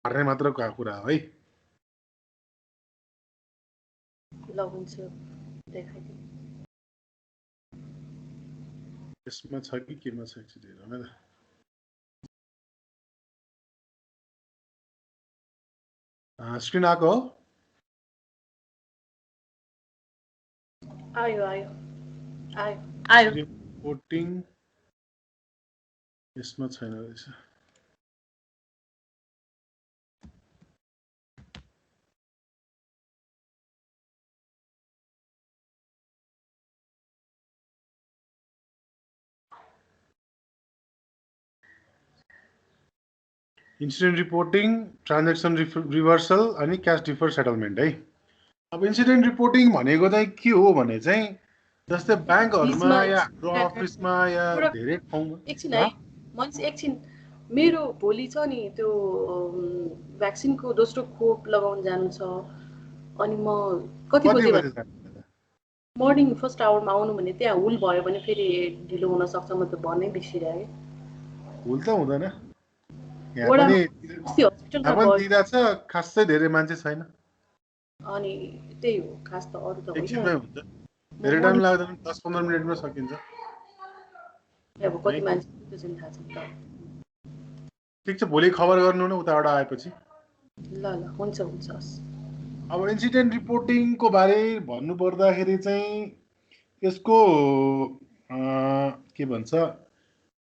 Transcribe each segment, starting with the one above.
पार्ने मात्रको कुरा हो है। ल हुन्छ देखाइदिनु। यसमा छ कि केमा छ एकचोटि हेरौँ है त। स्क्रिन आएको हो? आयो आयो आयो आयो। रिपोर्टिङ यसमा छैन रहेछ। इन्सिडेन्ट रिपोर्टिङ, ट्रान्जेक्सन रिभर्सल अनि क्यास डिफर सेटलमेन्ट है। अब इन्सिडेन्ट रिपोर्टिङ भनेको चाहिँ के हो भने चाहिँ जस्तै ब्याङ्कहरूमा बिचमा या हाम्रो अफिसमा या एउटा धेरै ठाउँमा एकछिन है मान्छे एकछिन। मेरो भोलि छ नि त्यो भ्याक्सिनको दोस्रो खोप लगाउन जानु छ अनि म कति कति बजे बजे जानु? मर्निङ फर्स्ट आवरमा आउनु भने त्यहाँ हुल भयो भने फेरि ढिलो हुनसक्छ। म त भन्नै बिर्सिरहेँ। भुल त हुँदैन। यहाँ वडामा पनि अस्ति हस्पिटलमा गयो दिँदा छ, खासै धेरै मान्छे छैन। अनि त्यही हो, खास त अरू त होइन। एकछिनमै हुन्छ, म धेरै टाइम मर्निङ लाग्दैन, 10-15 मिनटमा सकिन्छ। अब कति मान्छे त्यो चाहिँ थाहा छैन त। ठिक छ, भोलि खबर गर्नु न उताबाट आएपछि। ल ल हुन्छ हुन्छ हस्। अब इन्सिडेन्ट रिपोर्टिङको बारे भन्नुपर्दाखेरि चाहिँ यसको के भन्छ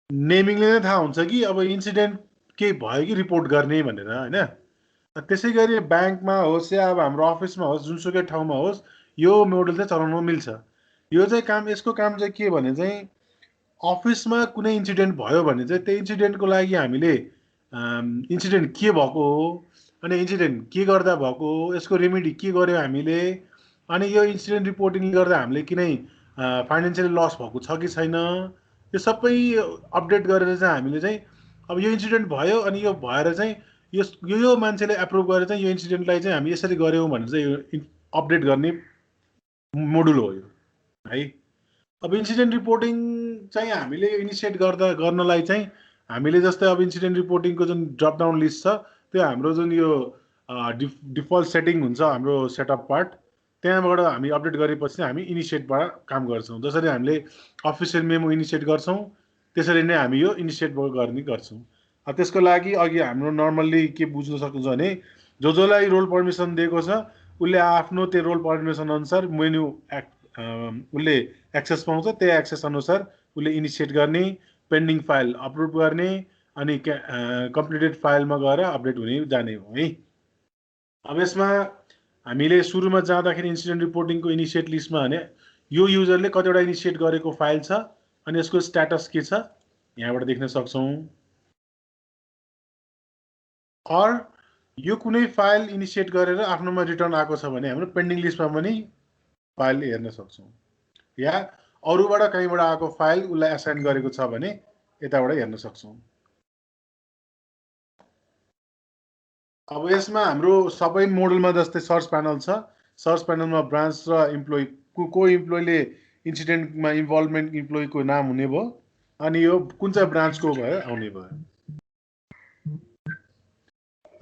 नेमिङले नै थाहा हुन्छ कि अब इन्सिडेन्ट केही भयो कि रिपोर्ट गर्ने भनेर होइन। त्यसै गरी ब्याङ्कमा होस् या अब हाम्रो अफिसमा होस्, जुनसुकै ठाउँमा होस्, यो मोडल चाहिँ चलाउन मिल्छ। यो चाहिँ काम, यसको काम चाहिँ के भने चाहिँ अफिसमा कुनै इन्सिडेन्ट भयो भने चाहिँ त्यो इन्सिडेन्टको लागि हामीले इन्सिडेन्ट के भएको हो, अनि इन्सिडेन्ट के गर्दा भएको हो, यसको रेमेडी के गर्यो हामीले, अनि यो इन्सिडेन्ट रिपोर्टिङले गर्दा हामीले कुनै फाइनेन्सियल लस भएको छ कि छैन, यो सबै अपडेट गरेर चाहिँ हामीले चाहिँ अब यो इन्सिडेन्ट भयो अनि यो भएर चाहिँ यो मान्छेले एप्रुभ गरेर चाहिँ यो इन्सिडेन्टलाई चाहिँ हामी यसरी गऱ्यौँ भनेर चाहिँ यो अपडेट गर्ने मोडुल हो यो है। अब इन्सिडेन्ट रिपोर्टिङ चाहिँ हामीले इनिसिएट गर्नलाई चाहिँ हामीले जस्तै अब इन्सिडेन्ट रिपोर्टिङको जुन ड्रपडाउन लिस्ट छ त्यो हाम्रो जुन यो डिफल्ट सेटिङ हुन्छ हाम्रो सेटअप पार्ट, त्यहाँबाट हामी अपडेट गरेपछि हामी इनिसिएटबाट काम गर्छौँ। जसरी हामीले अफिसियल मेमो इनिसिएट गर्छौँ त्यसरी नै हामी यो इनिसिएट गर्ने गर्छौँ। त्यसको लागि अघि हाम्रो नर्मल्ली के बुझ्न सक्नुहुन्छ भने जसलाई रोल पर्मिसन दिएको छ उसले आफ्नो त्यो रोल पर्मिसन अनुसार मेन्यु उसले एक्सेस पाउँछ। त्यही एक्सेस अनुसार उसले इनिसिएट गर्ने, पेन्डिङ फाइल अपलोड गर्ने अनि कम्प्लिटेड फाइलमा गएर अपडेट हुने जाने हो है। अब यसमा हामीले सुरुमा जाँदाखेरि इन्सिडेन्ट रिपोर्टिङको इनिसिएट लिस्टमा भने यो युजरले कतिवटा इनिसिएट गरेको फाइल छ अनि यसको स्ट्याटस के छ यहाँबाट देख्न सक्छौँ। अर यो कुनै फाइल इनिसिएट गरेर आफ्नोमा रिटर्न आएको छ भने हाम्रो पेन्डिङ लिस्टमा पनि फाइल हेर्न सक्छौँ, या अरूबाट कहीँबाट आएको फाइल उसलाई एसाइन गरेको छ भने यताबाट हेर्न सक्छौँ। अब यसमा हाम्रो सबै मोडलमा जस्तै सर्च प्यानल छ। सर्च प्यानलमा ब्रान्च र इम्प्लोइ को इम्प्लोइले इन्सिडेन्टमा इन्भल्भमेन्ट इम्प्लोइको नाम हुने भयो अनि यो कुन चाहिँ ब्रान्चको भएर आउने भयो।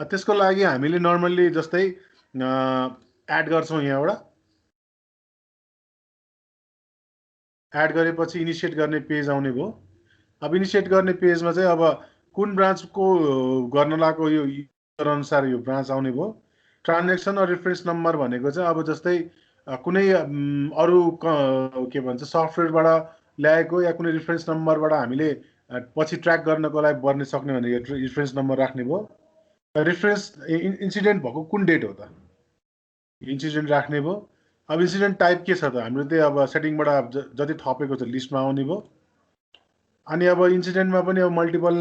त्यसको लागि हामीले नर्मल्ली जस्तै एड गर्छौँ, यहाँबाट एड गरेपछि इनिसिएट गर्ने पेज आउने भयो। अब इनिसिएट गर्ने पेजमा चाहिँ अब कुन ब्रान्चको गर्न लागेको यो युजर अनुसार यो ब्रान्च आउने भयो। ट्रान्जेक्सन र रेफरेन्स नम्बर भनेको चाहिँ अब जस्तै कुनै अरू के भन्छ सफ्टवेयरबाट ल्याएको या कुनै रेफरेन्स नम्बरबाट हामीले पछि ट्र्याक गर्नको लागि बन्न सक्ने भने यो रेफरेन्स नम्बर राख्ने भयो। रेफरेन्स इन्सिडेन्ट भएको कुन डेट हो त इन्सिडेन्ट राख्ने भयो। अब इन्सिडेन्ट टाइप के छ त हाम्रो त्यही अब सेटिङबाट जति थपेको छ लिस्टमा आउने भयो। अनि अब इन्सिडेन्टमा पनि अब मल्टिपल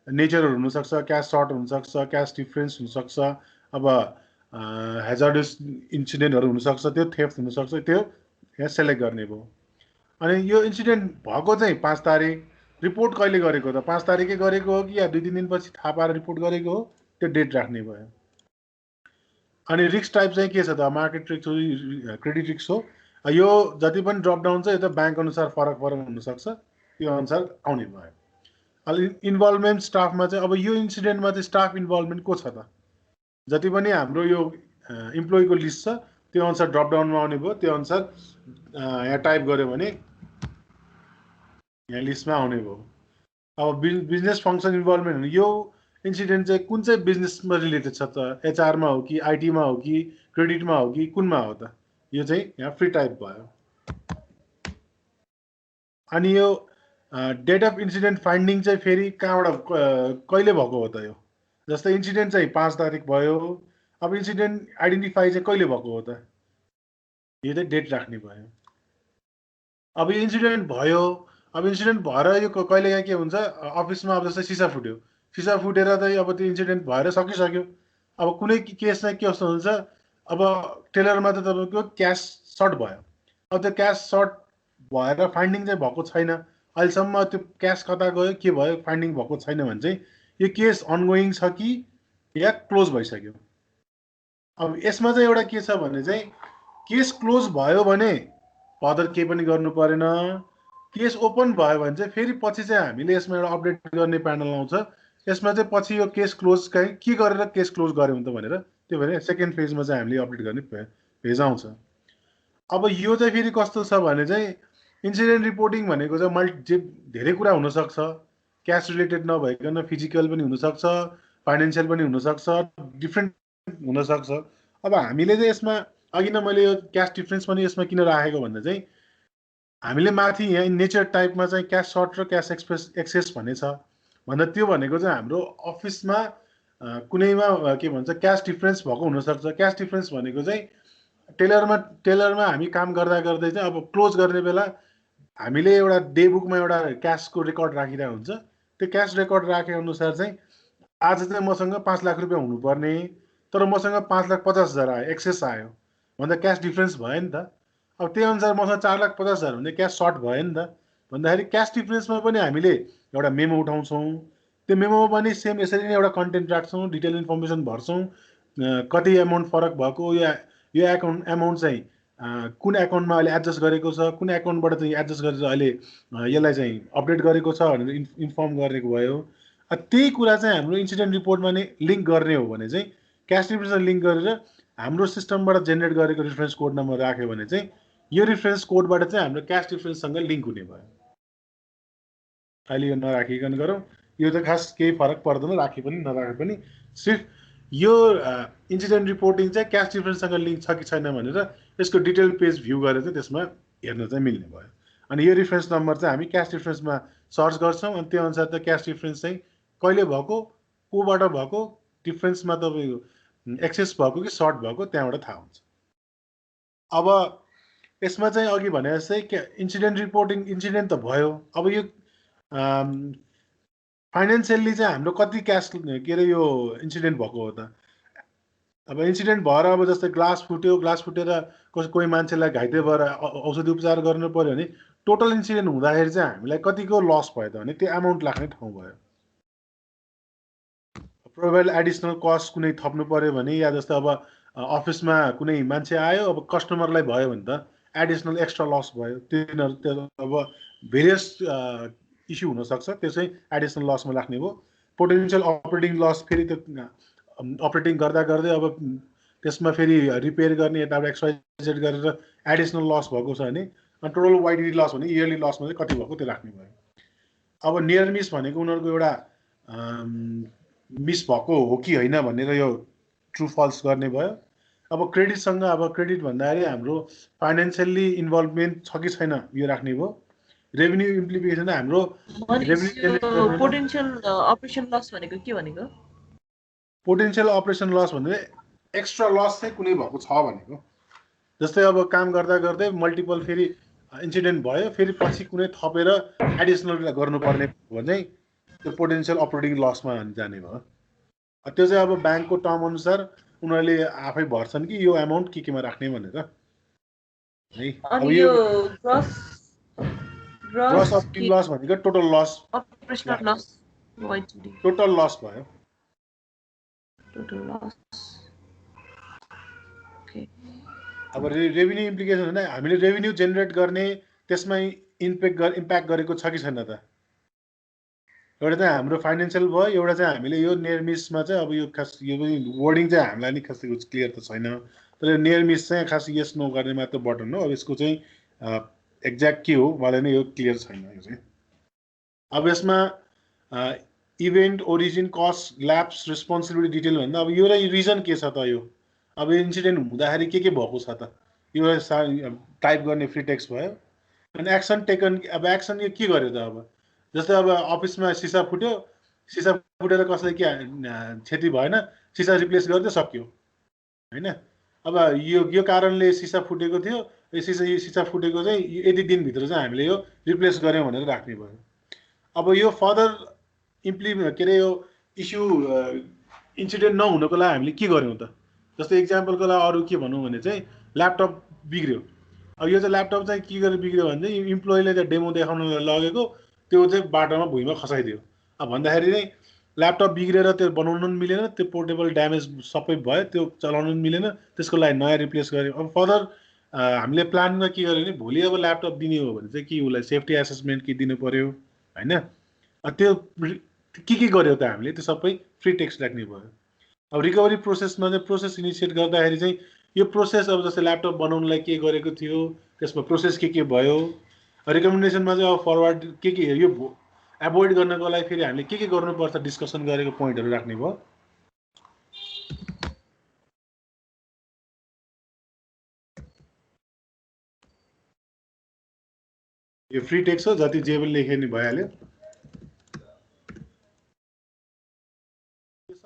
नेचरहरू हुनसक्छ, क्यास सर्ट हुनसक्छ, क्यास डिफरेन्स हुनसक्छ, अब हेजर्डस इन्सिडेन्टहरू हुनसक्छ, त्यो थेफ्ट हुनसक्छ, त्यो यहाँ सेलेक्ट गर्ने भयो। अनि यो इन्सिडेन्ट भएको चाहिँ 5 तारिक, रिपोर्ट कहिले गरेको त 5 तारिकै गरेको हो कि या 2-3 दिनपछि थाहा पाएर रिपोर्ट गरेको हो, त्यो डेट राख्ने भयो। अनि रिस्क टाइप चाहिँ के छ त मार्केट रिस्क हो, क्रेडिट रिस्क हो। यो जति पनि ड्रपडाउन छ यो त ब्याङ्क अनुसार फरक हुनसक्छ, त्यो अनुसार आउने भयो। अब इन्भल्भमेन्ट स्टाफमा चाहिँ अब यो इन्सिडेन्टमा चाहिँ स्टाफ इन्भल्भमेन्ट को छ त जति पनि हाम्रो यो इम्प्लोइको लिस्ट छ त्यो अनुसार ड्रप डाउनमा आउने भयो, त्यो अनुसार यहाँ टाइप गर्यो भने यहाँ लिस्टमा आउने भयो। अब बिजनेस फङ्सन इन्भल्भमेन्ट हुने यो इन्सिडेन्ट चाहिँ कुन चाहिँ बिजनेसमा रिलेटेड छ त, एचआरमा हो कि आइटीमा हो कि क्रेडिटमा हो कि कुनमा हो त, यो चाहिँ यहाँ फ्री टाइप भयो। अनि यो डेट अफ इन्सिडेन्ट फाइन्डिङ चाहिँ फेरि कहाँबाट कहिले भएको हो त, यो जस्तै इन्सिडेन्ट चाहिँ 5 तारिक भयो, अब इन्सिडेन्ट आइडेन्टिफाई चाहिँ कहिले भएको हो त, यो चाहिँ डेट राख्ने भयो। अब यो इन्सिडेन्ट भयो, अब इन्सिडेन्ट भएर यो कहिले के हुन्छ अफिसमा, अब जस्तै सिसा फुट्यो, सिसा फुटेर चाहिँ अब त्यो इन्सिडेन्ट भएर सकिसक्यो। अब कुनै केसमा के कस्तो हुन्छ, अब टेलरमा त तपाईँको क्यास सर्ट भयो, अब त्यो क्यास सर्ट भएर फाइन्डिङ चाहिँ भएको छैन, अहिलेसम्म त्यो क्यास कता गयो के भयो फाइन्डिङ भएको छैन भने चाहिँ यो केस अनगोइङ छ कि या क्लोज भइसक्यो। अब यसमा चाहिँ एउटा के छ भने चाहिँ केस क्लोज भयो भने फर्दर केही पनि गर्नु परेन, केस ओपन भयो भने चाहिँ फेरि पछि चाहिँ हामीले यसमा एउटा अपडेट गर्ने प्यानल आउँछ, यसमा चाहिँ पछि यो केस क्लोज के गरेर केस क्लोज गऱ्यौँ त भनेर, त्यो भने सेकेन्ड फेजमा चाहिँ हामीले अपडेट गर्ने फेज आउँछ। अब यो चाहिँ फेरि कस्तो छ भने चाहिँ इन्सिडेन्ट रिपोर्टिङ भनेको चाहिँ धेरै कुरा हुनसक्छ, क्यास रिलेटेड नभइकन फिजिकल पनि हुनसक्छ, फाइनेन्सियल पनि हुनसक्छ, डिफ्रेन्ट हुनसक्छ। अब हामीले चाहिँ यसमा अघि नै मैले यो क्यास डिफ्रेन्स पनि यसमा किन राखेको भन्दा चाहिँ हामीले माथि यहाँ नेचर टाइपमा चाहिँ क्यास सर्ट र क्यास एक्सेस भन्ने छ भन्दा त्यो भनेको चाहिँ हाम्रो अफिसमा कुनैमा के भन्छ क्यास डिफ्रेन्स भएको हुनसक्छ। क्यास डिफ्रेन्स भनेको चाहिँ टेलरमा हामी काम गर्दा गर्दै चाहिँ अब क्लोज गर्ने बेला हामीले एउटा डे बुकमा एउटा क्यासको रेकर्ड राखिरहेको हुन्छ, त्यो क्यास रेकर्ड राखे अनुसार चाहिँ आज चाहिँ मसँग 5 लाख रुपियाँ हुनुपर्ने तर मसँग 5,50,000 आयो, एक्सेस आयो भन्दा क्यास डिफ्रेन्स भयो नि त। अब त्यही अनुसार मसँग 4,50,000 भने क्यास सर्ट भयो नि त भन्दाखेरि क्यास डिफ्रेन्समा पनि हामीले एउटा मेमो उठाउँछौँ, त्यो मेमोमा पनि सेम यसरी नै एउटा कन्टेन्ट राख्छौँ, डिटेल इन्फर्मेसन भर्छौँ, कति एमाउन्ट फरक भएको, यो एमाउन्ट चाहिँ कुन एकाउन्टमा अहिले एडजस्ट गरेको छ, कुन एकाउन्टबाट चाहिँ एडजस्ट गरेर अहिले यसलाई चाहिँ अपडेट गरेको छ भनेर इन्फर्म गरेको भयो। त्यही कुरा चाहिँ हाम्रो इन्सिडेन्ट रिपोर्टमा नै लिङ्क गर्ने हो भने चाहिँ क्यास डिफ्रेन्समा लिङ्क गरेर हाम्रो सिस्टमबाट जेनेरेट गरेको रिफरेन्स कोड नम्बर राख्यो भने चाहिँ यो रिफरेन्स कोडबाट चाहिँ हाम्रो क्यास डिफ्रेन्ससँग लिङ्क हुने भयो। अहिले यो नराखिकन गरौँ, यो त खास केही फरक पर्दैन, राखे पनि नराखे पनि, सिर्फ यो इन्सिडेन्ट रिपोर्टिङ चाहिँ क्यास डिफ्रेन्ससँग लिङ्क छ कि छैन भनेर यसको डिटेल पेज भ्यू गरेर चाहिँ त्यसमा हेर्न चाहिँ मिल्ने भयो। अनि यो रिफरेन्स नम्बर चाहिँ हामी क्यास डिफ्रेन्समा सर्च गर्छौँ, अनि त्यो अनुसार त क्यास डिफ्रेन्स चाहिँ कहिले भएको, कोबाट भएको, डिफ्रेन्समा तपाईँको एक्सेस भएको कि सर्ट भएको त्यहाँबाट थाहा हुन्छ। अब यसमा चाहिँ अघि भने जस्तै इन्सिडेन्ट रिपोर्टिङ इन्सिडेन्ट त भयो, अब यो फाइनेन्सियल्ली चाहिँ हाम्रो कति क्यास के अरे यो इन्सिडेन्ट भएको हो त। अब इन्सिडेन्ट भएर अब जस्तै ग्लास फुटेर कोही मान्छेलाई घाइते भएर औषधि उपचार गर्नु पऱ्यो भने टोटल इन्सिडेन्ट हुँदाखेरि चाहिँ हामीलाई कतिको लस भयो त भने त्यो एमाउन्ट लाग्ने ठाउँ भयो। प्रोभाइड एडिसनल कस्ट कुनै थप्नु पऱ्यो भने, या जस्तै अब अफिसमा कुनै मान्छे आयो अब कस्टमरलाई भयो भने त एडिसनल एक्स्ट्रा लस भयो, त्यो अब भेरियस इस्यु हुनसक्छ, त्यो चाहिँ एडिसनल लसमा लाग्ने भयो। पोटेन्सियल अपरेटिङ लस फेरि त्यो अपरेटिङ गर्दा गर्दै अब त्यसमा फेरि रिपेयर गर्ने यताबाट एक्सवाइजेड गरेर एडिसनल लस भएको छ भने टोटल वाइडली लस भने इयरली लसमा चाहिँ कति भएको त्यो राख्ने भयो। अब नियर मिस भनेको उनीहरूको एउटा मिस भएको हो कि होइन भनेर यो ट्रु फल्स गर्ने भयो। अब क्रेडिटसँग, अब क्रेडिट भन्दाखेरि हाम्रो फाइनेन्सियल्ली इन्भल्भमेन्ट छ कि छैन यो राख्ने भयो। रेभिन्यू इम्प्लिकेसन हाम्रो पोटेन्शियल अपरेसन लस भनेको के भनेको? पोटेन्सियल अपरेसन लस भन्ने एक्स्ट्रा लस चाहिँ कुनै भएको छ भनेको। जस्तै अब काम गर्दा गर्दै मल्टिपल फेरि इन्सिडेन्ट भयो, फेरि पछि कुनै थपेर एडिसनल गर्नुपर्ने हो भने त्यो पोटेन्सियल अपरेटिङ लसमा जाने भयो। त्यो चाहिँ अब ब्याङ्कको टर्म अनुसार उनीहरूले आफै भर्छन् कि यो एमाउन्ट केमा राख्ने भनेर है। अब यो ग्रस अपरेटिङ लस भनेको total loss, operational loss, total loss भयो। अब रेभिन्यू इम्प्लिकेसन भने हामीले रेभिन्यू जेनेरेट गर्ने त्यसमै इम्प्याक्ट गरेको छ कि छैन त। एउटा चाहिँ हाम्रो फाइनेन्सियल भयो, एउटा चाहिँ हामीले यो नियर मिसमा चाहिँ अब यो खास यो वर्डिङ चाहिँ हामीलाई नि खास क्लियर त छैन, तर यो नियर मिस चाहिँ खास यस नो गर्ने मात्र बटन हो। अब यसको चाहिँ एक्ज्याक्ट के हो मलाई नै यो क्लियर छैन। यो चाहिँ अब यसमा event origin cost laughs responsibility detail भन्दा अब यो रिजन के छ त? यो अब इन्सिडेन्ट हुँदाखेरि के भएको छ त? यो टाइप गर्ने फ्री टेक्स्ट भयो। अनि एक्सन टेकन, अब एक्सन यो के गर्यो त? अब जस्तै अब अफिसमा सिसा फुट्यो, सिसा फुटेर कसैले के क्षति भएन, सिसा रिप्लेस गरिदियो, सक्यो होइन। अब यो कारणले सिसा फुटेको थियो, यो सिसा फुटेको चाहिँ यति दिनभित्र चाहिँ हामीले यो रिप्लेस गऱ्यौँ भनेर राख्ने भयो। अब यो फर्दर के अरे यो इस्यु इन्सिडेन्ट नहुनको लागि हामीले के गर्यौँ त? जस्तै इक्जाम्पलको लागि अरू के भनौँ भने चाहिँ ल्यापटप बिग्रियो। अब यो चाहिँ ल्यापटप चाहिँ के गरेर बिग्रियो भने चाहिँ इम्प्लोइले चाहिँ डेमो देखाउनलाई लगेको, त्यो चाहिँ बाटोमा भुइँमा खसाइदियो। अब भन्दाखेरि चाहिँ ल्यापटप बिग्रेर त्यो बनाउनु पनि मिलेन, त्यो पोर्टेबल ड्यामेज सबै भयो, त्यो चलाउनु पनि मिलेन, त्यसको लागि नयाँ रिप्लेस गर्यो। अब फर्दर हामीले प्लानमा के गर्यो भने भोलि अब ल्यापटप दिने हो भने चाहिँ के उसलाई सेफ्टी एसेसमेन्ट के दिनु पर्यो होइन। त्यो के गर्यो त हामीले? त्यो सबै फ्री टेक्स्ट राख्ने भयो। अब रिकभरी प्रोसेसमा चाहिँ प्रोसेस इनिसिएट गर्दाखेरि चाहिँ यो प्रोसेस अब जस्तै ल्यापटप बनाउनलाई के गरेको थियो, त्यसमा प्रोसेस के भयो। रिकमेन्डेसनमा चाहिँ अब फरवर्ड के यो एभोइड गर्नको लागि फेरि हामीले के गर्नुपर्छ डिस्कसन गरेको पोइन्टहरू राख्ने भयो। यो फ्री टेक्स्ट हो, जति जे पनि लेखे नि भइहाल्यो।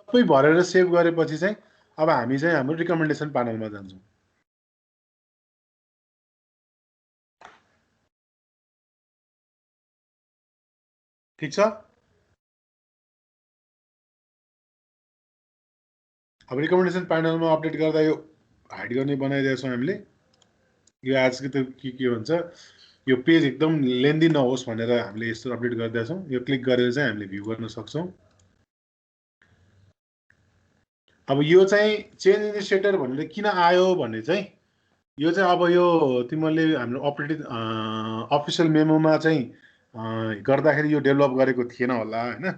सबै भरेर सेभ गरेपछि चाहिँ अब हामी चाहिँ हाम्रो रिकमेन्डेसन प्यानलमा जान्छौँ। ठिक छ। अब रिकमेन्डेसन प्यानलमा अपडेट गर्दा यो हाइड गर्ने बनाइदिएको छौँ हामीले। यो आजको त के भन्छ, यो पेज एकदम लेन्दी नहोस् भनेर हामीले यस्तो अपडेट गरिदिएका छौँ। यो क्लिक गरेर चाहिँ हामीले भ्यू गर्न सक्छौँ। अब यो चाहिँ चेन्ज इनिसिएटर भनेर किन आयो भने चाहिँ यो चाहिँ अब यो तिमीहरूले हाम्रो अफिसियल मेमोमा चाहिँ गर्दाखेरि यो डेभलप गरेको थिएन होला होइन।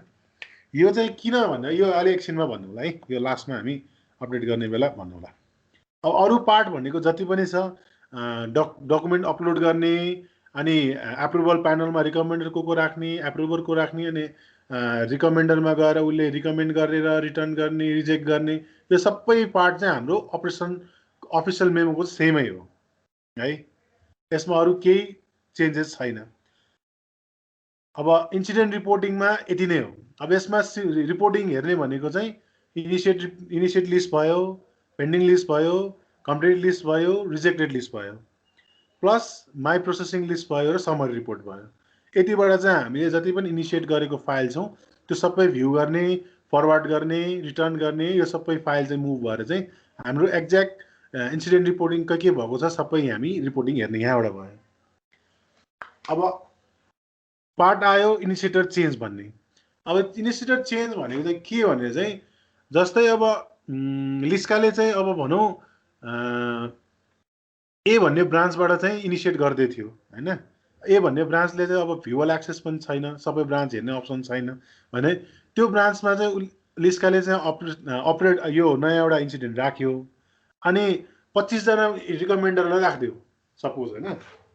यो चाहिँ किन भन्दा यो अलि एकछिनमा भन्नु होला है, यो लास्टमा हामी अपडेट गर्ने बेला भन्नु होला। अब अरू पार्ट भनेको जति पनि छ, डकुमेन्ट अपलोड गर्ने, अनि एप्रुभल प्यानलमा रिकमेन्डर को राख्ने, एप्रुभर को राख्ने, अनि रिकमेन्डरमा गएर उसले रिकमेन्ड गरेर रिटर्न गर्ने, रिजेक्ट गर्ने, यो सबै पार्ट चाहिँ हाम्रो अफिसियल मेमोको सेमै हो है। यसमा अरू केही चेन्जेस छैन। अब इन्सिडेन्ट रिपोर्टिङमा यति नै हो। अब यसमा रिपोर्टिङ हेर्ने भनेको चाहिँ इनिसिएट लिस्ट भयो, पेन्डिङ लिस्ट भयो, कम्प्लिट लिस्ट भयो, रिजेक्टेड लिस्ट भयो, प्लस माई प्रोसेसिङ लिस्ट भयो र समरी रिपोर्ट भयो। यतिबाट चाहिँ हामीले जति पनि इनिसिएट गरेको फाइल छौँ त्यो सबै भ्यू गर्ने, फरवर्ड गर्ने, रिटर्न गर्ने, यो सबै फाइल चाहिँ मुभ भएर चाहिँ हाम्रो एक्ज्याक्ट इन्सिडेन्ट रिपोर्टिङ के भएको छ सबै हामी रिपोर्टिङ हेर्ने यहाँबाट भयो। अब पार्ट आयो इनिसिएटर चेन्ज भन्ने। अब इनिसिएटर चेन्ज भनेको चाहिँ के भने चाहिँ जस्तै अब लिस्काले चाहिँ अब भनौँ ए भन्ने ब्रान्चबाट चाहिँ इनिसिएट गर्दै थियो होइन। ए भन्ने ब्रान्चले चाहिँ अब भ्युअल एक्सेस पनि छैन, सबै ब्रान्च हेर्ने अप्सन छैन भने त्यो ब्रान्चमा चाहिँ लिस्काले चाहिँ अपरेट यो नयाँ एउटा इन्सिडेन्ट राख्यो, अनि 25जना रिकमेन्डरलाई राखिदियो सपोज होइन।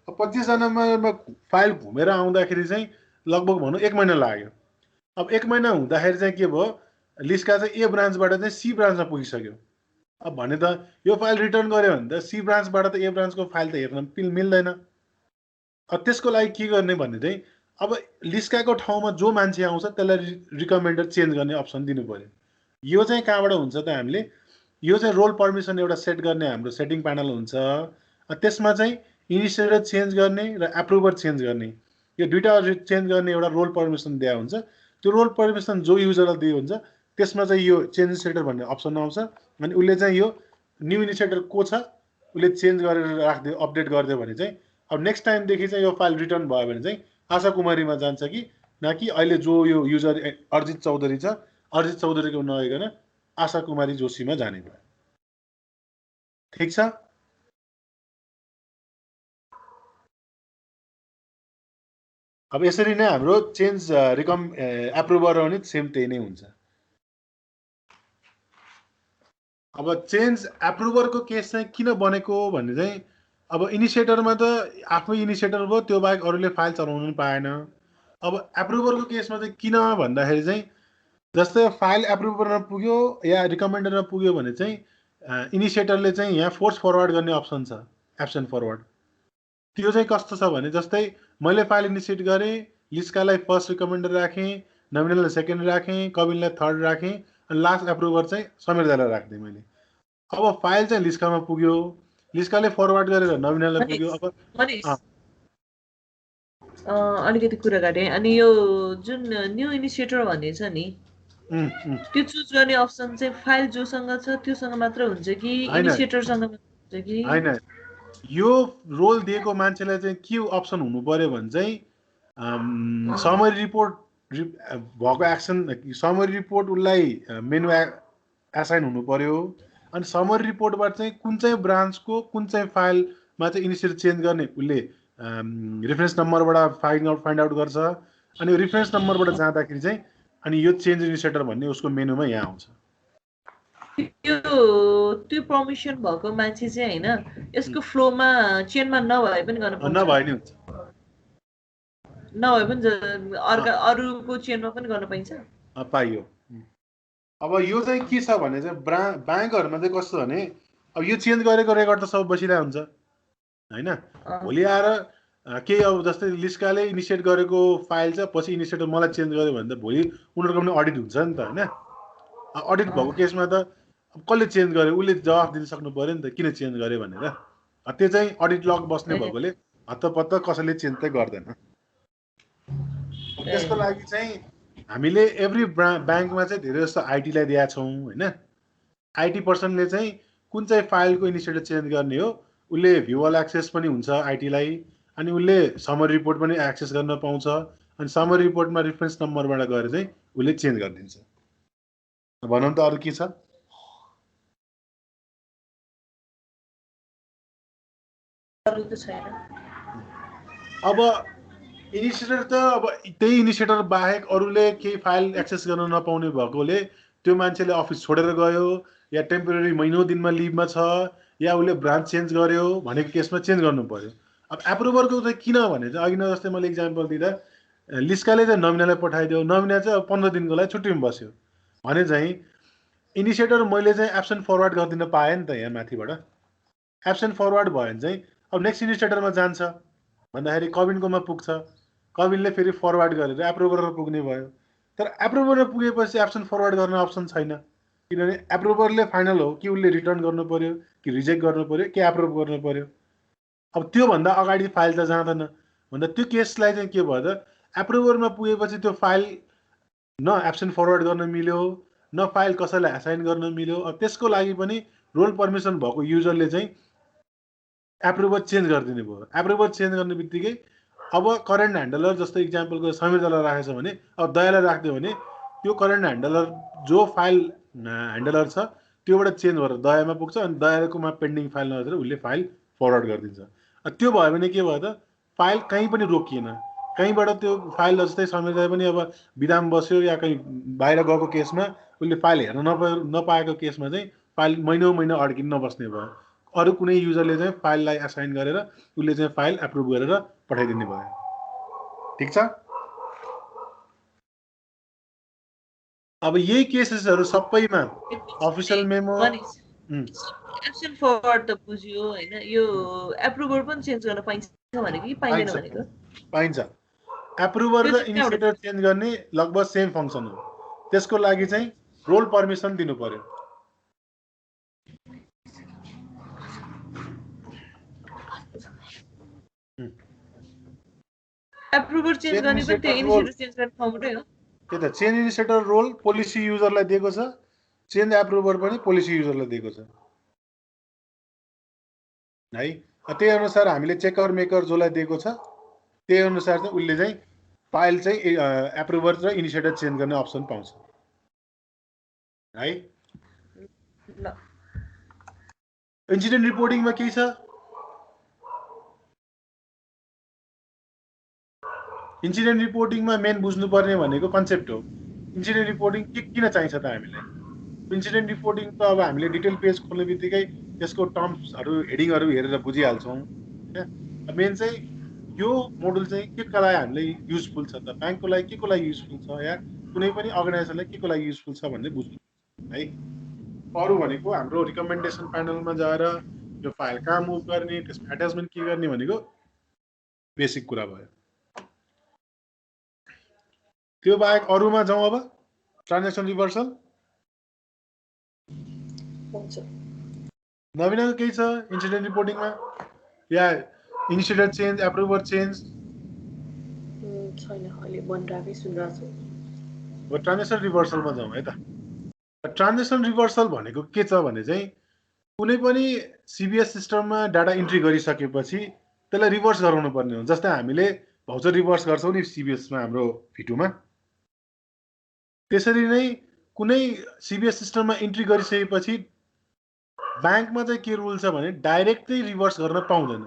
अब 25जनामा फाइल घुमेर आउँदाखेरि चाहिँ लगभग भनौँ 1 महिना लाग्यो। अब 1 महिना हुँदाखेरि चाहिँ के भयो, लिस्का चाहिँ ए ब्रान्चबाट चाहिँ सी ब्रान्चमा पुगिसक्यो। अब भने त यो फाइल रिटर्न गऱ्यो भने त सी ब्रान्चबाट त ए ब्रान्चको फाइल त हेर्न मिल्दैन। अब त्यसको लागि के गर्ने भने चाहिँ अब लिस्काको ठाउँमा जो मान्छे आउँछ त्यसलाई रिकमेन्डर चेन्ज गर्ने अप्सन दिनु पर्यो। यो चाहिँ कहाँबाट हुन्छ त? हामीले यो चाहिँ रोल पर्मिसन एउटा सेट गर्ने हाम्रो सेटिङ प्यानल हुन्छ। त्यसमा चाहिँ इनिसिएटर चेन्ज गर्ने र एप्रुभर चेन्ज गर्ने, यो दुईवटा चेन्ज गर्ने एउटा रोल पर्मिसन दिएको हुन्छ। त्यो रोल पर्मिसन जो युजरलाई दिएको हुन्छ त्यसमा चाहिँ यो चेन्ज इनिसिएटर भन्ने अप्सन आउँछ, अनि उसले चाहिँ यो न्यू इनिसिएटर को छ उसले चेन्ज गरेर राखिदियो, अपडेट गरिदियो भने चाहिँ अब नेक्स्ट टाइमदेखि चाहिँ यो फाइल रिटर्न भयो भने चाहिँ आशा कुमारीमा जान्छ कि न कि अहिले जो यो युजर अर्जित चौधरी छ, अर्जित चौधरीको नगइकन आशा कुमारी जोशीमा जाने भयो। ठिक छ। अब यसरी नै हाम्रो चेन्ज एप्रुभर पनि सेम त्यही नै हुन्छ। अब चेन्ज एप्रुभरको केस चाहिँ किन बनेको भन्ने चाहिँ अब इनिसिएटरमा त आफै इनिसिएटर भयो, त्यो बाहेक अरूले फाइल चलाउनु पनि पाएन। अब एप्रुभरको केसमा चाहिँ किन भन्दाखेरि चाहिँ जस्तै फाइल एप्रुभरमा पुग्यो या रिकमेन्डरमा पुग्यो भने चाहिँ इनिसिएटरले चाहिँ यहाँ फोर्स फरवर्ड गर्ने अप्सन छ, एब्सेन्ट फरवर्ड। त्यो चाहिँ कस्तो छ भने जस्तै मैले फाइल इनिसिएट गरेँ, लिस्कालाई फर्स्ट रिकमेन्डर राखेँ, नमिनललाई सेकेन्ड राखेँ, कविनलाई थर्ड राखेँ, अनि लास्ट एप्रुभर चाहिँ समीरदालाई राखिदिएँ मैले। अब फाइल चाहिँ लिस्कामा पुग्यो, लिस्काले फरवर्ड गरेर नमिनललाई पुग्यो। अब अलिकति कुरा गरे अनि यो जुन न्यू इनिसिएटर भन्ने छ नि त्यो चुज गर्ने अप्सन चाहिँ फाइल जोसँग छ त्योसँग मात्र हुन्छ कि इनिसिएटरसँग मात्र हुन्छ कि हैन? यो रोल दिएको मान्छेलाई चाहिँ के अप्सन हुनु पर्यो भने चाहिँ समरी रिपोर्ट भएको एक्सन, समरी रिपोर्ट उसलाई मेनु एसाइन हुनु पर्यो। अनि समरी रिपोर्टबाट चाहिँ कुन चाहिँ ब्रान्चको कुन चाहिँ फाइलमा चाहिँ इनिसिएटर चेन्ज गर्ने उसले रेफरेन्स नम्बरबाट फाइन्ड आउट गर्छ। अनि रेफरेन्स नम्बरबाट जाँदाखेरि चाहिँ अनि यो चेन्ज इनिसिएटर भन्ने उसको मेनुमा यहाँ आउँछ। त्यो पर्मिसन भएको मान्छे चाहिँ हैन यसको फ्लोमा चेनमा नभए पनि गर्न पाउँछ, नभए नि हुन्छ, नभए पनि अरूको चेनमा पनि गर्न पाइन्छ, पाइयो। अब यो चाहिँ के छ भने चाहिँ ब्याङ्कहरूमा चाहिँ कस्तो भने अब यो चेन्ज गरेको रेकर्ड त सब बसिरहेको हुन्छ हैन। भोलि आएर केही अब जस्तै लिस्काले इनिसिएट गरेको फाइल चाहिँ पछि इनिसिएटर मलाई चेन्ज गर्यो भने त भोलि उनीहरूको पनि अडिट हुन्छ नि त हैन। अडिट भएको केसमा त अब कसले चेन्ज गर्यो उसले जवाफ दिन सक्नु पर्यो नि त किन चेन्ज गर्यो भनेर। त्यो चाहिँ अडिट लग बस्ने भएकोले हत्तपत्त कसैले चेन्ज चाहिँ गर्दैन। त्यसको लागि चाहिँ हामीले एभ्री ब्याङ्कमा चाहिँ धेरै जस्तो आइटीलाई दिएका छौँ हैन। आइटी पर्सनले चाहिँ कुन चाहिँ फाइलको इनिसिएटर चेन्ज गर्ने हो उसले भ्युअल एक्सेस पनि हुन्छ आइटीलाई। अनि उसले समरी रिपोर्ट पनि एक्सेस गर्न पाउँछ। अनि समरी रिपोर्टमा रेफरेन्स नम्बरबाट गएर चाहिँ उसले चेन्ज गरिदिन्छ। भनौँ त अरू के छ? अब इनिसिएटर त अब त्यही इनिसिएटर बाहेक अरूले केही फाइल एक्सेस गर्न नपाउने भएकोले त्यो मान्छेले अफिस छोडेर गयो या टेम्पोरेरी महिनौँ दिनमा लिभमा छ या उसले ब्रान्च चेन्ज गर्यो भनेको केसमा चेन्ज गर्नु पर्यो। अब एप्रुभरको चाहिँ किन भने चाहिँ अघि न जस्तै मैले इक्जाम्पल दिँदा लिस्काले चाहिँ नमिनालाई पठाइदियो, नमिना चाहिँ अब 15 दिनको लागि छुट्टीमा बस्यो भने चाहिँ इनिसिएटर मैले चाहिँ एब्सेन्ट फरवर्ड गरिदिन पाएँ नि त। यहाँ माथिबाट एब्सेन्ट फरवर्ड भयो भने चाहिँ अब नेक्स्ट इनिसिएटरमा जान्छ भन्दाखेरि कविनकोमा पुग्छ, कविनले फेरि फरवर्ड गरेर एप्रुभरमा पुग्ने भयो। तर एप्रुभरमा पुगेपछि एब्सेन्ट फरवर्ड गर्न अप्सन छैन, किनभने एप्रुभरले फाइनल हो कि उसले रिटर्न गर्नु पर्यो कि रिजेक्ट गर्नु पर्यो कि एप्रुभ गर्नु पर्यो। अब त्योभन्दा अगाडि फाइल त जाँदैन भन्दा त्यो केसलाई चाहिँ के भयो त एप्रुभरमा पुगेपछि त्यो फाइल न एब्सेन्ट फरवर्ड गर्न मिल्यो न फाइल कसैलाई एसाइन गर्न मिल्यो। अब त्यसको लागि पनि रोल पर्मिसन भएको युजरले चाहिँ एप्रुभर चेन्ज गरिदिने भयो। एप्रुभर चेन्ज गर्ने बित्तिकै अब करेन्ट ह्यान्डलर जस्तो इक्जाम्पलको समीरदालाई राखेछ भने अब दयालाई राखिदियो भने त्यो करेन्ट ह्यान्डलर जो फाइल ह्यान्डलर छ त्योबाट चेन्ज भएर दयामा पुग्छ अनि दयाकोमा पेन्डिङ फाइल नभएर उसले फाइल फरवर्ड गरिदिन्छ। त्यो भयो भने के भयो त फाइल कहीँ पनि रोकिएन, कहीँबाट त्यो फाइल जस्तै समीरदाय पनि अब बिदाम बस्यो या कहीँ बाहिर गएको केसमा उसले फाइल हेर्न नपाएको केसमा चाहिँ फाइल महिनौँ महिना अड्किन नबस्ने भयो। अरू कुनै युजरले चाहिँ फाइललाई एसाइन गरेर उसले चाहिँ फाइल एप्रुभ गरेर पठाइदिने भयो। ठिक छ? अब यही केसेसहरू सबैमा अफिसियल मेमो एब्सेन्ट फरवर्ड त बुझ्यो हैन, यो एप्रुभर पनि चेन्ज गर्न पाइन्छ भनेको कि पाइदैन भनेको? पाइन्छ। एप्रुभर र इनिसिएटर चेन्ज गर्ने लगभग सेम फङ्सन हो। त्यसको लागि चाहिँ रोल पर्मिसन दिनु पर्यो। एप्रुभर चेन्ज गर्ने पनि त्यो इनिसिएटर चेन्ज गर्ने फर्मटै हो। त्यही त चेन्ज इनिसिएटर रोल पोलिसी युजरलाई दिएको छ, चेन्ज एप्रुभर पनि पोलिसी युजरलाई दिएको छ है। त्यही अनुसार हामीले चेकर मेकर जसलाई दिएको छ त्यही अनुसार चाहिँ उसले चाहिँ फाइल चाहिँ एप्रुभर र इनिसिएटर चेन्ज गर्ने अप्सन पाउँछ है। इन्सिडेन्ट रिपोर्टिङमा के छ? इन्सिडेन्ट रिपोर्टिङमा मेन बुझ्नुपर्ने भनेको कन्सेप्ट हो। इन्सिडेन्ट रिपोर्टिङ किन चाहिन्छ त हामीलाई? इन्सिडेन्ट रिपोर्टिङ त अब हामीले डिटेल पेज खोल्ने बित्तिकै त्यसको टर्म्सहरू हेडिङहरू हेरेर बुझिहाल्छौँ होइन। मेन चाहिँ यो मोडल चाहिँ के का लागि हामीलाई युजफुल छ त, ब्याङ्कको लागि के को लागि युजफुल छ या कुनै पनि अर्गनाइजेसनलाई के को लागि युजफुल छ भन्ने बुझ्नु है। अरू भनेको हाम्रो रिकमेन्डेसन प्यानलमा जाएर यो फाइल कहाँ मुभ गर्ने, त्यसमा एट्याचमेन्ट के गर्ने भनेको बेसिक कुरा भयो। त्यो बाहेक अरूमा जाउँ अब ट्रान्जेक्सन रिभर्सल। नवीनको केही छ इन्सिडेन्ट रिपोर्टिङमा या इनिसिएटर चेन्ज, एप्रुभर चेन्ज? छैन, अहिले बनिरहेकै सुनिरहेको छु। अब ट्रान्जेक्सन रिभर्सलमा जाउँ है त। ट्रान्जेक्सन रिभर्सल भनेको के छ भने चाहिँ कुनै पनि सिबिएस सिस्टममा डाटा इन्ट्री गरिसकेपछि त्यसलाई रिभर्स गराउनु पर्ने हो। जस्तै हामीले भाउचर रिभर्स गर्छौँ नि सिबिएसमा, हाम्रो फिटुमा, त्यसरी नै कुनै सिबिएस सिस्टममा इन्ट्री गरिसकेपछि ब्याङ्कमा चाहिँ के रुल छ भने डाइरेक्टै रिभर्स गर्न पाउँदैन।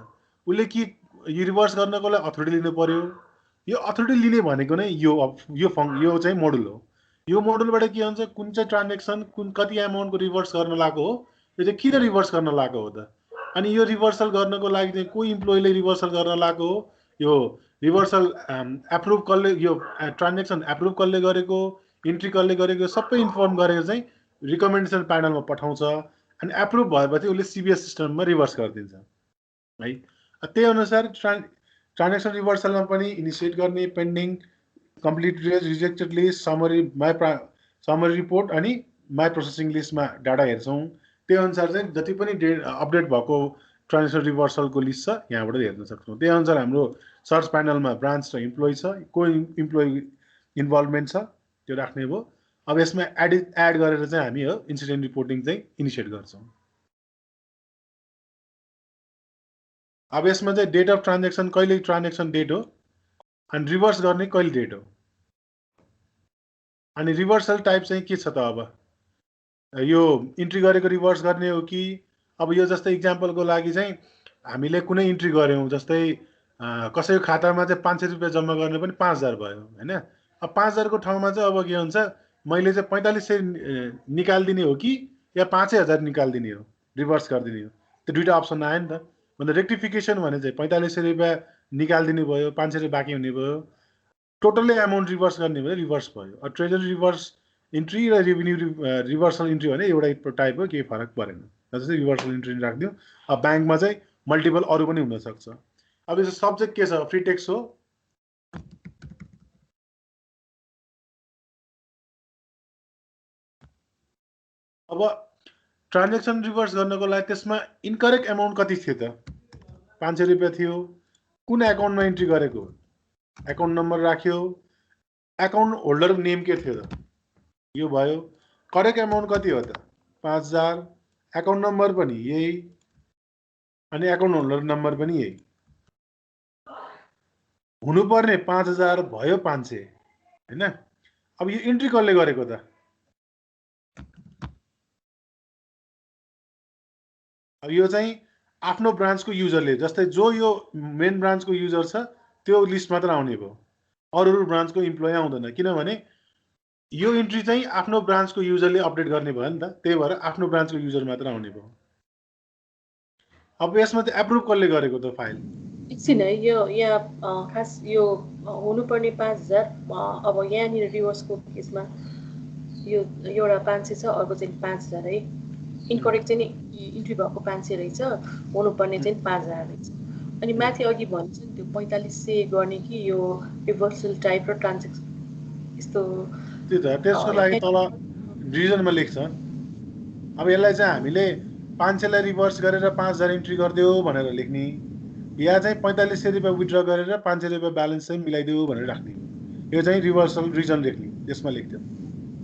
उसले कि यो रिभर्स गर्नको लागि अथोरिटी लिनु पर्यो। यो अथोरिटी लिने भनेको नै यो चाहिँ मोडल हो। यो मोडलबाट के हुन्छ, कुन चाहिँ ट्रान्जेक्सन कति एमाउन्टको रिभर्स गर्न लागेको हो, यो चाहिँ किन रिभर्स गर्न लागेको हो त, अनि यो रिभर्सल गर्नको लागि चाहिँ को इम्प्लोइले रिभर्सल गर्न लागेको हो, यो रिभर्सल एप्रुभ कसले, यो ट्रान्जेक्सन एप्रुभ कसले गरेको, इन्ट्री कसले गरेको, सबै इन्फर्म गरेर चाहिँ रिकमेन्डेसन प्यानलमा पठाउँछ। अनि एप्रुभ भएपछि उसले सिबिएस सिस्टममा रिभर्स गरिदिन्छ है। त्यही अनुसार ट्रान्जेक्सन रिभर्सलमा पनि इनिसिएट गर्ने, pending, complete rejected list, summary report अनि माई प्रोसेसिङ लिस्टमा डाटा हेर्छौँ। त्यही अनुसार चाहिँ जति पनि अपडेट भएको ट्रान्जेक्सन रिभर्सलको लिस्ट छ यहाँबाट हेर्न सक्छौँ। त्यही अनुसार हाम्रो सर्च प्यानलमा ब्रान्च र इम्प्लोइ छ, को इम्प्लोइ इन्भल्भमेन्ट छ त्यो राख्ने भयो। अब यसमा एड गरेर चाहिँ हामी हो इन्सिडेन्ट रिपोर्टिङ चाहिँ इनिसिएट गर्छौँ। अब यसमा चाहिँ डेट अफ ट्रान्जेक्सन, कहिले ट्रान्जेक्सन डेट हो, अनि रिभर्स गर्ने कहिले डेट हो, अनि रिभर्सल टाइप चाहिँ के छ त। अब यो इन्ट्री गरेको रिभर्स गर्ने हो कि, अब यो जस्तै इक्जाम्पलको लागि चाहिँ हामीले कुनै इन्ट्री गऱ्यौँ, जस्तै कसैको खातामा चाहिँ 500 रुपियाँ जम्मा गर्ने पनि 5000 भयो होइन। अब 5000 को ठाउँमा चाहिँ अब के हुन्छ, मैले चाहिँ 4500 निकालिदिने हो कि या 5000 निकालिदिने हो, रिभर्स गरिदिने हो। त्यो दुईवटा अप्सन आयो नि त। भन्दा रेक्टिफिकेसन भने चाहिँ 4500 रुपियाँ निकालिदिनु भयो, 500 बाँकी हुने भयो, टोटल्ली एमाउन्ट रिभर्स गर्ने भयो, रिभर्स भयो। ट्रेजरी रिभर्स इन्ट्री र रेभिन्यू रिभर्सल इन्ट्री भने एउटा टाइप हो, केही फरक परेन। जस्तै रिभर्सल इन्ट्री राखिदियो। अब ब्याङ्कमा चाहिँ मल्टिपल अरू पनि हुनसक्छ। अब यो सब्जेक्ट के छ, फ्री टेक्स्ट हो। अब ट्रान्जेक्सन रिभर्स गर्नको लागि त्यसमा इनकरेक्ट एमाउन्ट कति थियो त, 500 रुपियाँ थियो। कुन एकाउन्टमा इन्ट्री गरेको, एकाउन्ट नम्बर राख्यो, एकाउन्ट होल्डर नेम के थियो त, यो भयो। करेक्ट एमाउन्ट कति हो त, 5000, एकाउन्ट नम्बर पनि यही, अनि एकाउन्ट होल्डर नम्बर पनि यही। हुनुपर्ने 5000 भयो 500 होइन। अब यो इन्ट्री कसले गरेको त, अब यो चाहिँ आफ्नो ब्रान्चको युजरले, जस्तै जो यो मेन ब्रान्चको युजर छ त्यो लिस्ट मात्र आउने भयो, अरू ब्रान्चको इम्प्लोइ आउँदैन। किनभने यो इन्ट्री चाहिँ आफ्नो ब्रान्चको युजरले अपडेट गर्ने भयो नि त, त्यही भएर आफ्नो ब्रान्चको युजर मात्र आउने भयो। अब यसमा चाहिँ एप्रुभ कसले गरेको त फाइल, एकछिन है, यो यहाँ खास यो हुनुपर्ने 5000, अब यहाँनिर रिभर्सको केसमा यो एउटा 500 छ, अर्को चाहिँ 5000 है। इनकरेक्ट चाहिँ इन्ट्री भएको 500 रहेछ, हुनुपर्ने चाहिँ 5000 रहेछ। अनि माथि अघि भन्छ नि त्यो 4500 गर्ने कि यो रिभर्सल टाइप र ट्रान्जेक्सन यस्तो, त्यो त त्यसको लागि तल डिभिजनमा लेख्छ। अब यसलाई चाहिँ हामीले 500 लाई रिभर्स गरेर 5000 इन्ट्री गरिदियो भनेर लेख्ने, या चाहिँ 4500 रुपियाँ विथड्र गरेर 500 रुपियाँ ब्यालेन्स चाहिँ मिलाइदियो भनेर राख्ने। यो चाहिँ रिभर्सल रिजन लेख्ने, त्यसमा लेख्थ्यो।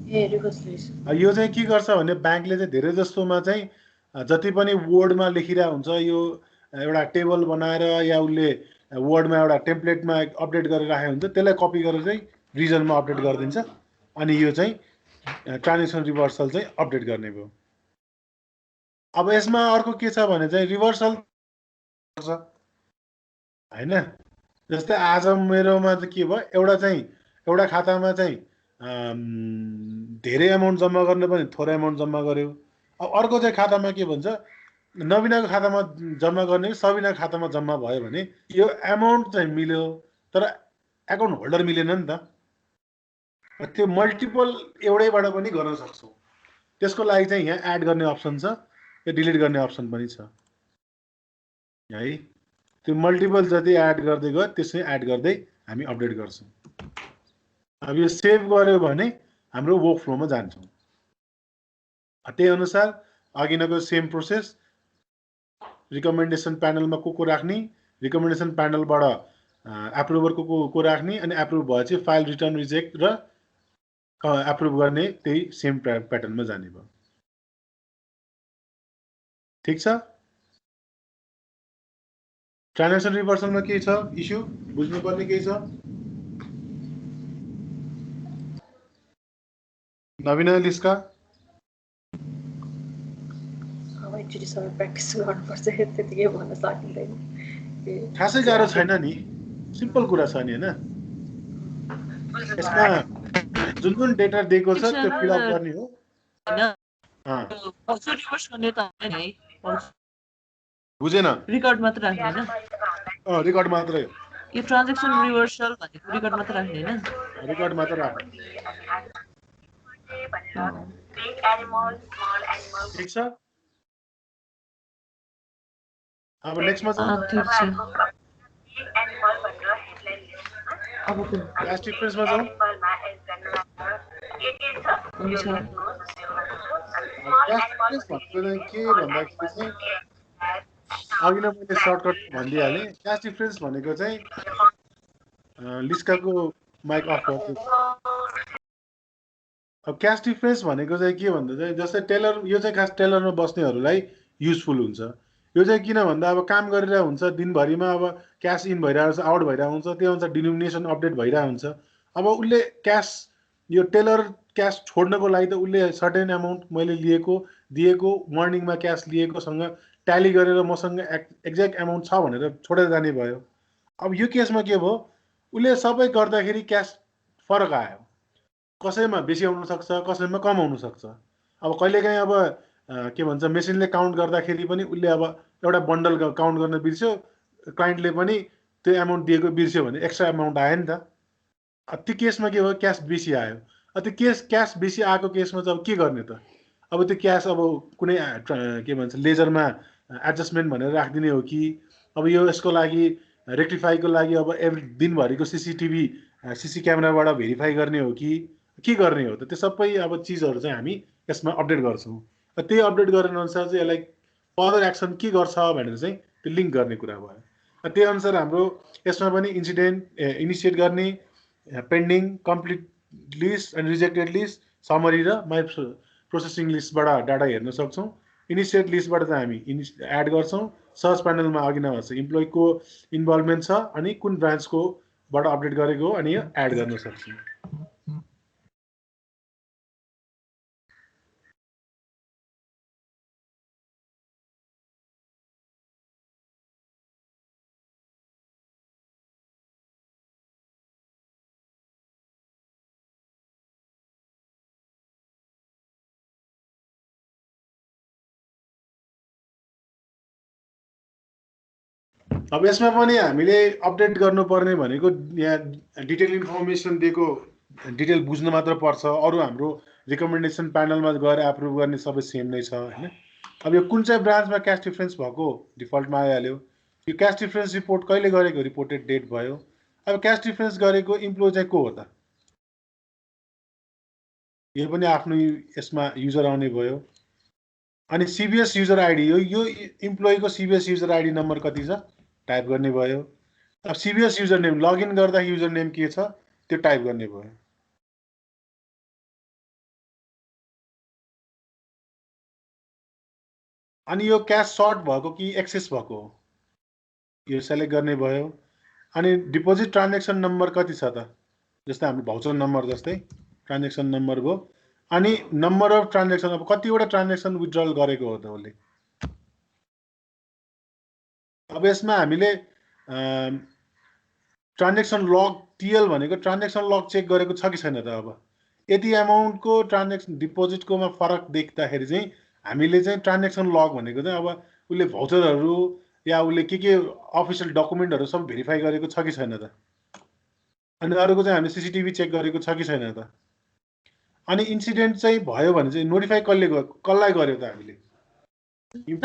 यो चाहिँ के गर्छ भने ब्याङ्कले चाहिँ धेरै जस्तोमा चाहिँ जति पनि वर्डमा लेखिरहेको हुन्छ, यो एउटा टेबल बनाएर या उसले वर्डमा एउटा टेम्प्लेटमा अपडेट गरेर राखेको हुन्छ, त्यसलाई कपी गरेर चाहिँ रिजनमा अपडेट गरिदिन्छ। अनि यो चाहिँ ट्रान्जेक्सन रिभर्सल चाहिँ अपडेट गर्ने भयो। अब यसमा अर्को के छ भने चाहिँ रिभर्सल होइन, जस्तै आज मेरोमा चाहिँ के भयो एउटा खातामा चाहिँ धेरै एमाउन्ट जम्मा गर्ने पनि थोरै एमाउन्ट जम्मा गर्यो। अब अर्को चाहिँ खातामा के भन्छ नवीनाको खातामा जम्मा गर्ने सबिनाको खातामा जम्मा भयो भने यो एमाउन्ट चाहिँ मिल्यो तर एकाउन्ट होल्डर मिलेन नि त। त्यो मल्टिपल एउटैबाट पनि गर्न सक्छौँ। त्यसको लागि चाहिँ यहाँ एड गर्ने अप्सन छ, यो डिलिट गर्ने अप्सन पनि छ है। त्यो मल्टिपल जति एड गर्दै गयो त्यसै एड गर्दै हामी अपडेट गर्छौँ। अब यो सेभ गर्यो भने हाम्रो वर्क फ्लोमा जान्छौँ। त्यही अनुसार अघिनको सेम प्रोसेस रिकमेन्डेसन प्यानलमा को राख्ने, रिकमेन्डेसन प्यानलबाट एप्रुभरको को राख्ने अनि एप्रुभ भएपछि फाइल रिटर्न रिजेक्ट र एप्रुभ गर्ने त्यही सेम प्याटर्नमा जाने भयो। ठिक छ। ट्रान्जेक्सन रिभर्सलमा के छ इस्यु बुझ्नुपर्ने केही छ? नवीना लिस्का अब एकचोटि सबै प्र्याक्टिस गर्नुपर्छ, त्यतिकै भन्न सकिँदैन। खासै गाह्रो छैन नि, सिम्पल कुरा छ नि हैन। यसमा जुन जुन डेटा दिएको छ त्यो फिलअप गर्ने हो। बुझेन? रिकर्ड मात्र राख्ने हैन? रिकर्ड मात्रै हो। यो ट्रान्जेक्सन रिभर्सल भनेको रिकर्ड मात्र राख्ने हैन? रिकर्ड मात्र राख्ने। ठीक छ। अब नेक्स्टमा जाउँ। ठीक छ। अब कुन क्लास डिफरेन्समा जाउँ। हुन्छ। क्लास डिफरेन्स के भन्दाखेरि चाहिँ अघि नै मैले सर्टकट भनिदिइहालेँ। क्लास डिफरेन्स भनेको चाहिँ लिस्काको माइक अफ गर्छु। अब क्यास डिफरेन्स भनेको चाहिँ के भन्दा चाहिँ जस्तै टेलर, यो चाहिँ खास टेलरमा बस्नेहरूलाई युजफुल हुन्छ। यो चाहिँ किन भन्दा अब काम गरेर हुन्छ दिनभरिमा, अब क्यास इन भइरहेको छ आउट भइरहेको हुन्छ, त्यो अनुसार डिनोमिनेसन अपडेट भइरहेको हुन्छ। अब उसले क्यास, यो टेलर क्यास छोड्नको लागि त उसले सर्टेन एमाउन्ट मैले दिएको मर्निङमा क्यास लिएकोसँग ट्याली गरेर मसँग एक्ज्याक्ट एमाउन्ट छ भनेर छोडेर जाने भयो। अब यो केसमा के भयो, उसले सबै गर्दाखेरि क्यास फरक आयो। कसैमा बेसी आउन सक्छ, कसैमा कम आउन सक्छ। अब कहिलेकाहीँ अब के भन्छ मेसिनले काउन्ट गर्दाखेरि पनि उसले अब एउटा बन्डल काउन्ट गर्न बिर्स्यो, क्लाइन्टले पनि त्यो एमाउन्ट दिएको बिर्स्यो भने एक्स्ट्रा एमाउन्ट आयो नि त। त्यो केसमा के भयो, क्यास बेसी आयो। त्यो क्यास बेसी आएको केसमा चाहिँ अब के गर्ने त? अब त्यो क्यास अब कुनै के भन्छ लेजरमा एडजस्टमेन्ट भनेर राखिदिने हो कि अब यो यसको लागि रेक्टिफाईको लागि अब एभ्री दिनभरिको सिसी क्यामेराबाट भेरिफाई गर्ने हो कि के गर्ने हो त? त्यो सबै अब चिजहरू चाहिँ हामी यसमा अपडेट गर्छौँ। त्यही अपडेट गर्ने अनुसार चाहिँ यसलाई फर्दर एक्सन के गर्छ भनेर चाहिँ त्यो लिङ्क गर्ने कुरा भयो। त्यही अनुसार हाम्रो यसमा पनि इनिसिएट गर्ने, pending, complete list and rejected list, summary र माई प्रोसेसिङ लिस्टबाट डाटा हेर्न सक्छौँ। इनिसिएट लिस्टबाट चाहिँ हामी एड गर्छौँ। सर्च प्यानलमा अघि नभएको इम्प्लोइको इन्भल्भमेन्ट छ अनि कुन ब्रान्चकोबाट अपडेट गरेको हो अनि यो एड गर्न सक्छौँ। अब यसमा पनि हामीले अपडेट गर्नुपर्ने भनेको यहाँ डिटेल इन्फर्मेसन दिएको डिटेल बुझ्न मात्र पर्छ। अरू हाम्रो रिकमेन्डेसन प्यानलमा गएर एप्रुभ गर्ने सबै सेम नै छ हैन। अब यो कुन चाहिँ ब्रान्चमा क्यास डिफरेन्स भएको डिफल्टमा आइहाल्यो। यो क्यास डिफरेन्स रिपोर्ट कहिले गरेको, रिपोर्टेड डेट भयो। अब क्यास डिफरेन्स गरेको इम्प्लोइ चाहिँ को हो त? यो पनि आफ्नो यसमा युजर आउने भयो। अनि सिबिएस युजर आइडी, यो इम्प्लोइको सिबिएस युजर आइडी नम्बर कति छ टाइप गर्ने भयो। अब सिबिएस युजर नेम, लगइन गर्दा युजर नेम के छ त्यो टाइप गर्ने भयो। अनि यो क्यास सर्ट भएको कि एक्सेस भएको यो सेलेक्ट गर्ने भयो। अनि डिपोजिट ट्रान्जेक्सन नम्बर कति छ त? जस्तै हाम्रो भाउचर नम्बर जस्तै ट्रान्जेक्सन नम्बर भयो। अनि नम्बर अफ ट्रान्जेक्सन, अब कतिवटा ट्रान्जेक्सन विथड्रल गरेको हो त उसले। अब यसमा हामीले ट्रान्जेक्सन लग टिएल भनेको ट्रान्जेक्सन लग चेक गरेको छ कि छैन त अब यति एमाउन्टको ट्रान्जेक्सन डिपोजिटकोमा फरक देख्दाखेरि चाहिँ हामीले चाहिँ ट्रान्जेक्सन लग भनेको चाहिँ अब उसले भाउचरहरू या उसले के अफिसियल डकुमेन्टहरू सब भेरिफाई गरेको छ कि छैन त अनि अरूको चाहिँ हामीले सिसिटिभी चेक गरेको छ कि छैन त अनि इन्सिडेन्ट चाहिँ भयो भने चाहिँ नोटिफाई कसलाई गर्यो त हामीले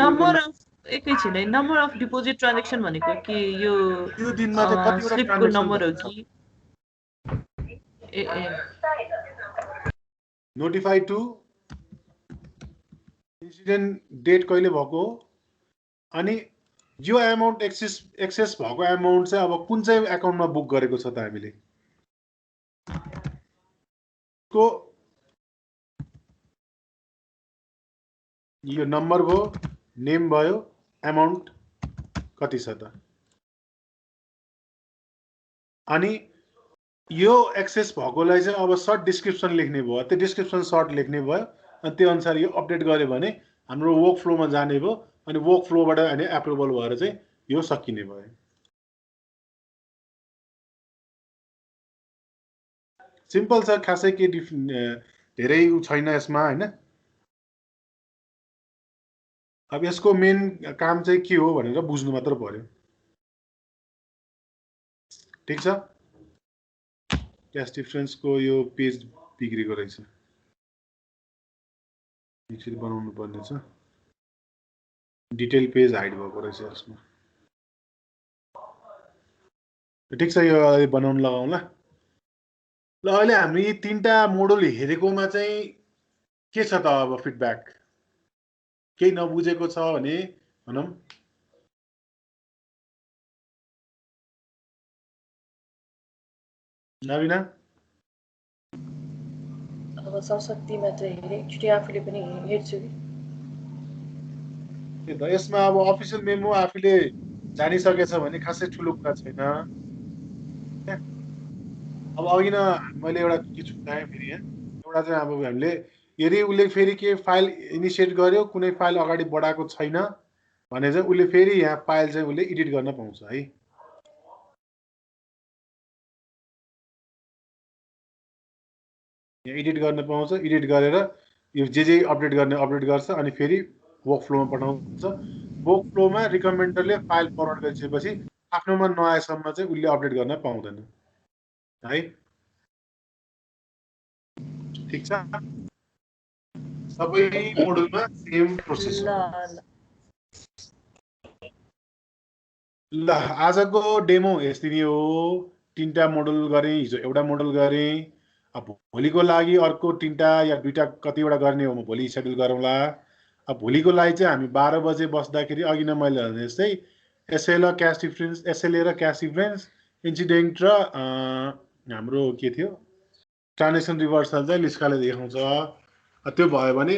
नम्बर अफ एकैछिन है नम्बर अफ डिपोजिट ट्रान्जेक्सन भनेको कि यो त्यो दिनमा चाहिँ कतिवटा स्लिपको नम्बर हो कि नोटिफाई टु इन्सिडेन्ट डेट कहिले भएको अनि यो एमाउन्ट एक्सेस भएको एमाउन्ट चाहिँ अब कुन चाहिँ एकाउन्टमा बुक गरेको छ त हामीले को यो नम्बर भयो नेम भयो एमाउन्ट कति छ त अनि यो एक्सेस भएकोलाई चाहिँ अब सर्ट डिस्क्रिप्सन लेख्ने भयो त्यो डिस्क्रिप्सन सर्ट लेख्ने भयो अनि त्यो अनुसार यो अपडेट गर्यो भने हाम्रो वर्क फ्लोमा जाने भयो अनि वर्क फ्लोबाट अनि एप्रुभल भएर चाहिँ यो सकिने भयो सिम्पल छ खासै के धेरै छैन यसमा हैन अब यसको मेन काम चाहिँ के हो भनेर बुझ्नु मात्र पर्यो ठीक छ क्याश डिफरेन्सको यो पेज बिग्रेको रहेछ एकचोटि बनाउनु पर्ने छ डिटेल पेज हाइड भएको रहेछ यसमा ठीक छ यो बनाउन लगाउँ ल अहिले हामी यी तीनटा मोडल हेरेकोमा चाहिँ के छ त अब फिडब्याक केही नबुझेको छ भने भनौँ नवीना अब सशक्ति मात्र हेरे एकचोटि आफूले पनि हेर्छु कि त यसमा अब अफिसियल मेमो आफूले जानिसकेछ भने खासै ठुलो कुरा छैन अब अघि न मैले एउटा के छुट्याएँ फेरि एउटा चाहिँ अब हामीले यदि उसले फेरि के फाइल इनिसिएट गर्यो कुनै फाइल अगाडि बढाएको छैन भने चाहिँ उसले फेरि यहाँ फाइल चाहिँ उसले एडिट गर्न पाउँछ है यहाँ एडिट गर्न पाउँछ एडिट गरेर यो जे अपडेट गर्ने अपडेट गर्छ अनि फेरि वर्क फ्लोमा पठाउँछ वर्क फ्लोमा रिकमेन्डरले फाइल फरवर्ड गरिसकेपछि आफ्नोमा नआएसम्म चाहिँ उसले अपडेट गर्न पाउँदैन है ठीक छ सबै मोडलमा सेम प्रोसेस ल आजको डेमो यस्तै नै हो तीनटा मोडल गरेँ हिजो एउटा मोडल गरेँ अब भोलिको लागि अर्को तीनटा या दुईटा कतिवटा गर्ने हो म भोलि सेड्युल गरौँला अब भोलिको लागि चाहिँ हामी 12 बजे बस्दाखेरि अघि नै मैले भने जस्तै एसएलए क्याश डिफरेन्स एसएलए र क्याश डिफरेन्स इन्सिडेन्ट र हाम्रो के थियो ट्रान्जेक्सन रिभर्सल चाहिँ लिस्काले देखाउँछ त्यो भयो भने